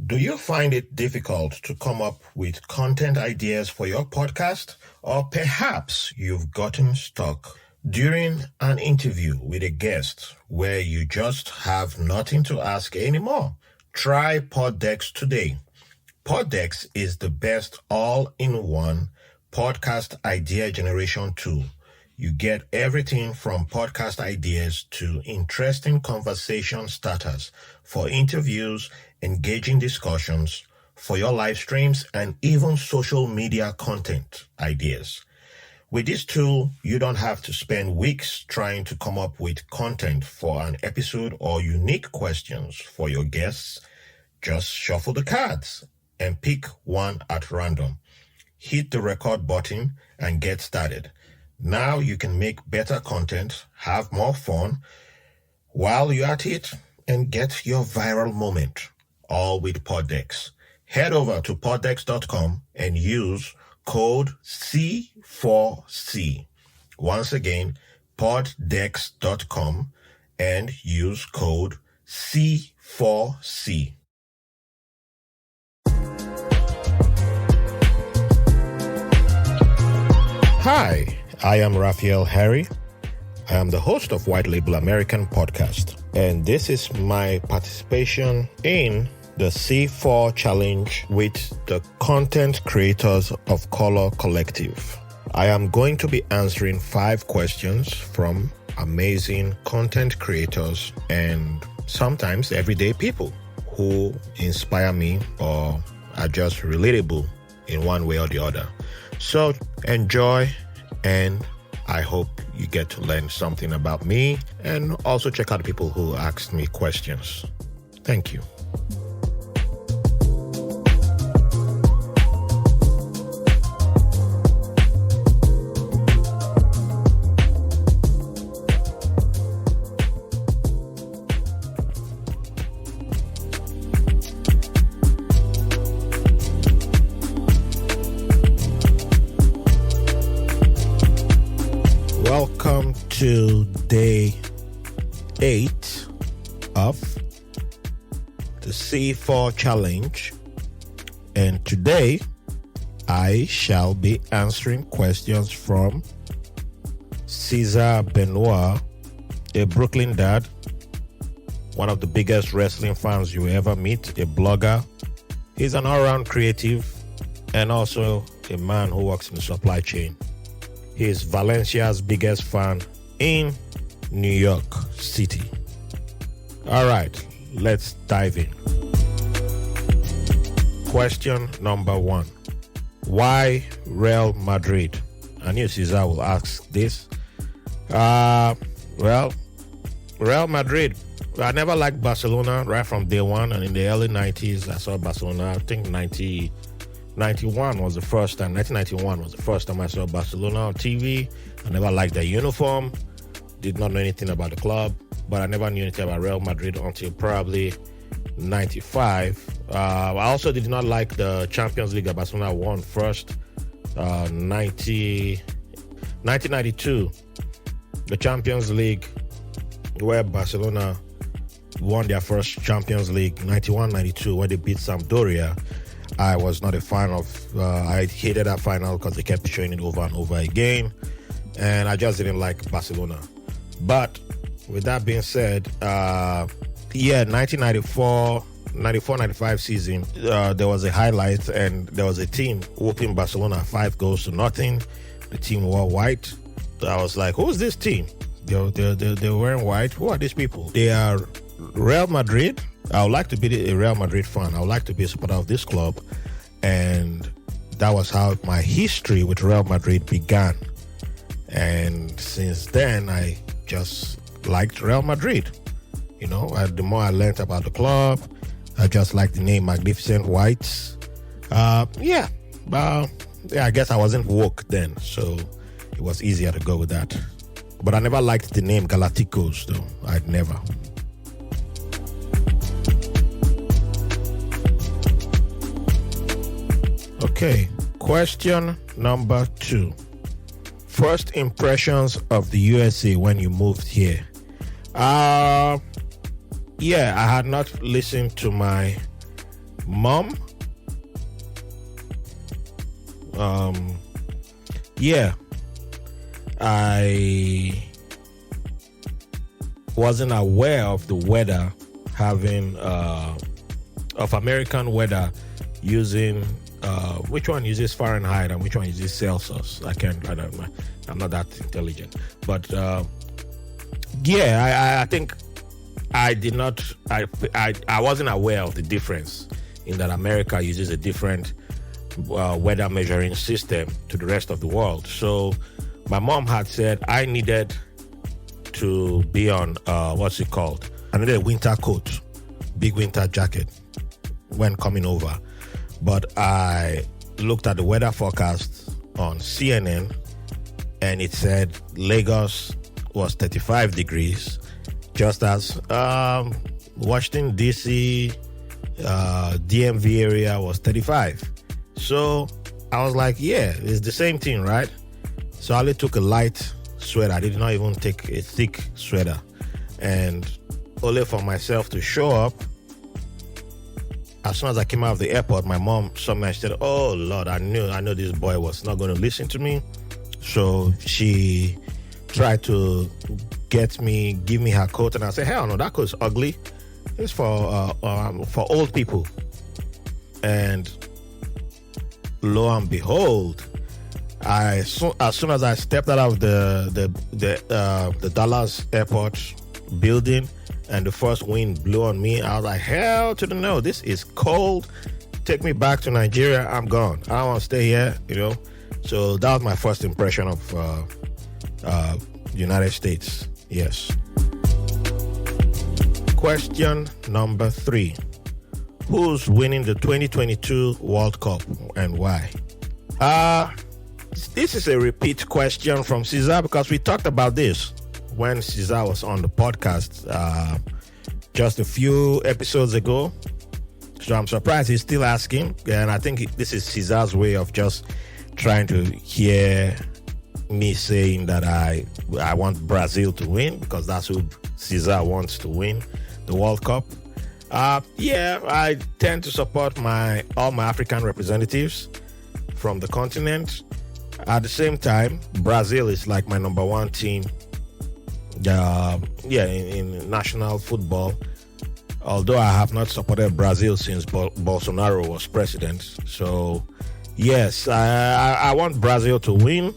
Do you find it difficult to come up with content ideas for your podcast? Or perhaps you've gotten stuck during an interview with a guest where you just have nothing to ask anymore? Try Poddex today. Poddex is the best all-in-one podcast idea generation tool. You get everything from podcast ideas to interesting conversation starters for interviews, engaging discussions, for your live streams, and even social media content ideas. With this tool, you don't have to spend weeks trying to come up with content for an episode or unique questions for your guests. Just shuffle the cards and pick one at random. Hit the record button and get started. Now you can make better content, have more fun while you're at it, and get your viral moment, all with Poddex. Head over to poddex.com and use code C4C. Once again, poddex.com and use code C4C. Hi, I am Raphael Harry. I am the host of White Label American Podcast, and this is my participation in the C4 Challenge with the Content Creators of Color Collective. I am going to be answering 5 questions from amazing content creators and sometimes everyday people who inspire me or are just relatable in one way or the other. So enjoy, and I hope you get to learn something about me and also check out the people who asked me questions. Thank you. Welcome to day 8 of the C4 Challenge, and today I shall be answering questions from Cesar Benoit, a Brooklyn dad, one of the biggest wrestling fans you ever meet, a blogger. He's an all-round creative and also a man who works in the supply chain. He is Valencia's biggest fan in New York City. All right, let's dive in. Question number 1. Why Real Madrid? I knew Cesar will ask this. Real Madrid. I never liked Barcelona right from day one, and in the early 90s, I saw Barcelona. I think 1991 was the first time I saw Barcelona on TV. I never liked their uniform, did not know anything about the club, but I never knew anything about Real Madrid until probably 95. I also did not like the Champions League that Barcelona won first, 1992. The Champions League where Barcelona won their first Champions League, 91-92, when they beat Sampdoria. I was not a fan of, I hated that final because they kept showing it over and over again, and I just didn't like Barcelona. But with that being said, 1994-95 season, there was a highlight, and there was a team whooping Barcelona 5-0. The team wore white. I was like, who's this team? They're wearing white. Who are these people? They are Real Madrid. I would like to be a Real Madrid fan. I would like to be a supporter of this club. And that was how my history with Real Madrid began. And since then, I just liked Real Madrid. You know, the more I learned about the club, I just liked the name Magnificent Whites. I guess I wasn't woke then, so it was easier to go with that. But I never liked the name Galacticos, though. I'd never. Okay, question number 2. First impressions of the USA when you moved here. I had not listened to my mom, yeah, I wasn't aware of the weather having of American weather using which one uses Fahrenheit and which one uses Celsius. I don't know. I'm not that intelligent, but I think I did not. I wasn't aware of the difference in that America uses a different weather measuring system to the rest of the world. So my mom had said I needed to be on what's it called? I needed a winter coat, big winter jacket when coming over. But I looked at the weather forecast on CNN and it said Lagos was 35 degrees, just as Washington DC, DMV area was 35. So I was like, yeah, it's the same thing, right? So I only took a light sweater. I did not even take a thick sweater, and only for myself to show up. As soon as I came out of the airport, my mom saw me and said, "Oh Lord, I knew this boy was not going to listen to me." So she tried to give me her coat, and I said, "Hell no, that coat's ugly. It's for old people." And lo and behold, as soon as I stepped out of the Dallas airport building and the first wind blew on me, I was like, hell to the no, this is cold. Take me back to Nigeria. I'm gone. I don't want to stay here, So that was my first impression of the United States. Yes. Question number 3. Who's winning the 2022 World Cup and why? This is a repeat question from Cesar because we talked about this when Cesar was on the podcast just a few episodes ago. So I'm surprised he's still asking. And I think this is Cesar's way of just trying to hear me saying that I want Brazil to win because that's who Cesar wants to win the World Cup. I tend to support all my African representatives from the continent. At the same time, Brazil is like my number one team. In national football. Although I have not supported Brazil since Bolsonaro was president. So, yes, I want Brazil to win.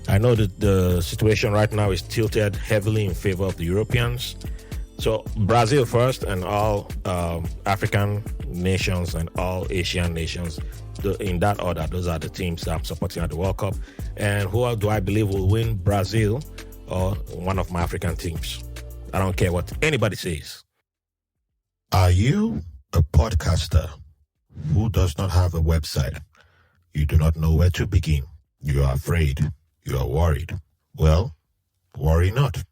I know that the situation right now is tilted heavily in favor of the Europeans. So Brazil first, and all African nations and all Asian nations. In that order, those are the teams that I'm supporting at the World Cup. And who do I believe will win, Brazil or one of my African teams? I don't care what anybody says. Are you a podcaster who does not have a website? You do not know where to begin. You are afraid. You are worried. Well, worry not.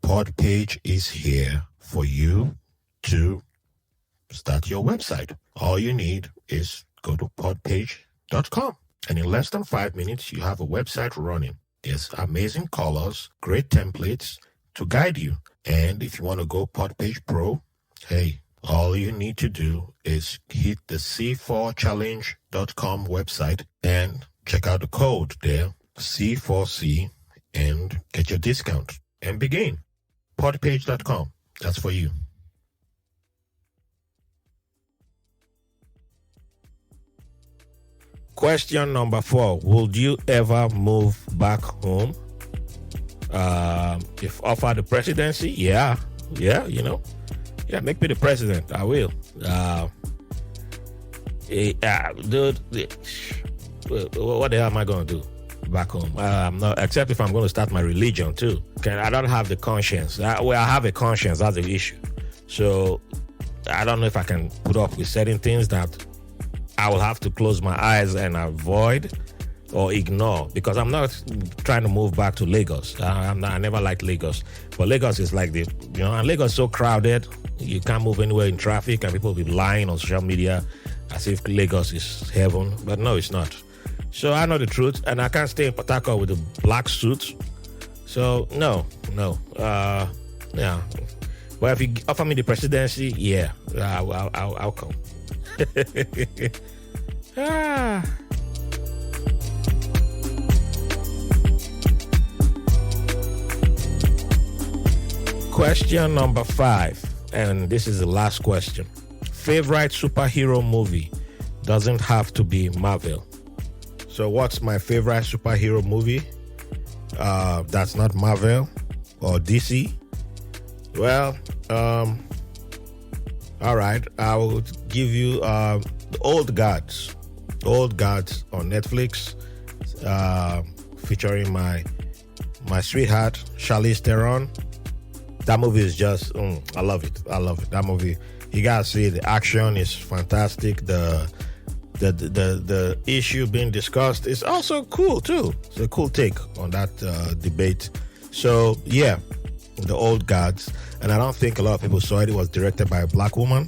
Podpage is here for you to start your website. All you need is go to podpage.com. And in less than 5 minutes, you have a website running. There's amazing colors, great templates to guide you. And if you want to go Podpage Pro, hey, all you need to do is hit the c4challenge.com website and check out the code there, C4C, and get your discount and begin. Podpage.com. That's for you. Question number 4. Would you ever move back home? If offered the presidency, yeah, make me the president. I will. Dude, what the hell am I going to do back home? Not, except if I'm going to start my religion too. I don't have the conscience. I have a conscience. That's the issue. So I don't know if I can put up with certain things that I will have to close my eyes and avoid or ignore, because I'm not trying to move back to Lagos. I never liked Lagos, but Lagos is like and Lagos is so crowded. You can't move anywhere in traffic, and people will be lying on social media as if Lagos is heaven, but no, it's not. So I know the truth, and I can't stay in Port Harcourt with a black suit. So no. But if you offer me the presidency, yeah, I'll come. Ah. Question number 5, and this is the last question. Favorite superhero movie? Doesn't have to be Marvel. So what's my favorite superhero movie? That's not Marvel or DC. Well, all right, I will give you the Old Gods. Old Gods on Netflix, featuring my sweetheart, Charlize Theron. That movie is just, I love it. That movie, you gotta see it. The action is fantastic. The issue being discussed is also cool too. It's a cool take on that debate. So yeah, the Old Gods, and I don't think a lot of people saw it. It was directed by a black woman.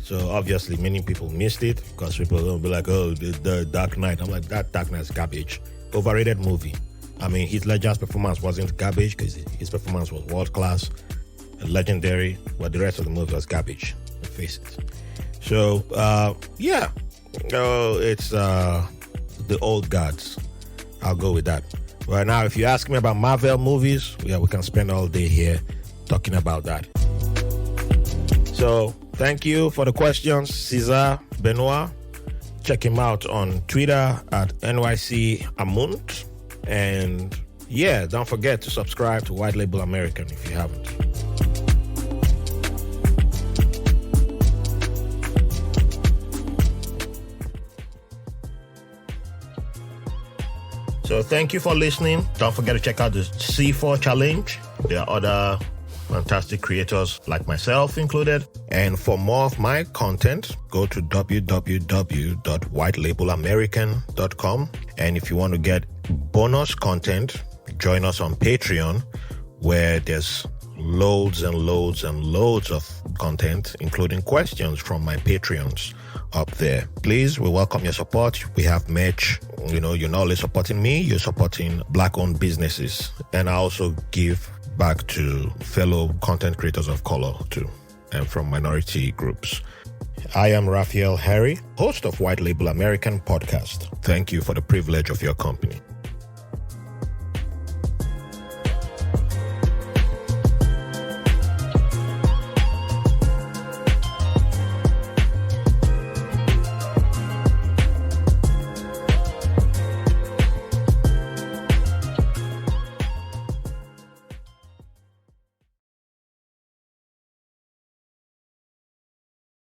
So obviously many people missed it because people will be like, oh, the Dark Knight. I'm like, that Dark Knight is garbage. Overrated movie. I mean, Heath Ledger's performance wasn't garbage because his performance was world class and legendary, but the rest of the movie was garbage. Let's face it. So yeah, it's the Old Gods. I'll go with that. Right now, if you ask me about Marvel movies, yeah, we can spend all day here talking about that. So thank you for the questions, Cesar Benoit. Check him out on Twitter at NYC Amunt. And yeah, don't forget to subscribe to White Label American if you haven't. So thank you for listening. Don't forget to check out the C4 Challenge. There are other fantastic creators like myself included. And for more of my content, go to www.whitelabelamerican.com. And if you want to get bonus content, join us on Patreon, where there's loads and loads and loads of content, including questions from my Patreons up there. Please, we welcome your support. We have merch. You know, you're not only supporting me, you're supporting Black-owned businesses. And I also give back to fellow content creators of color too, and from minority groups. I am Raphael Harry, host of White Label American podcast. Thank you for the privilege of your company.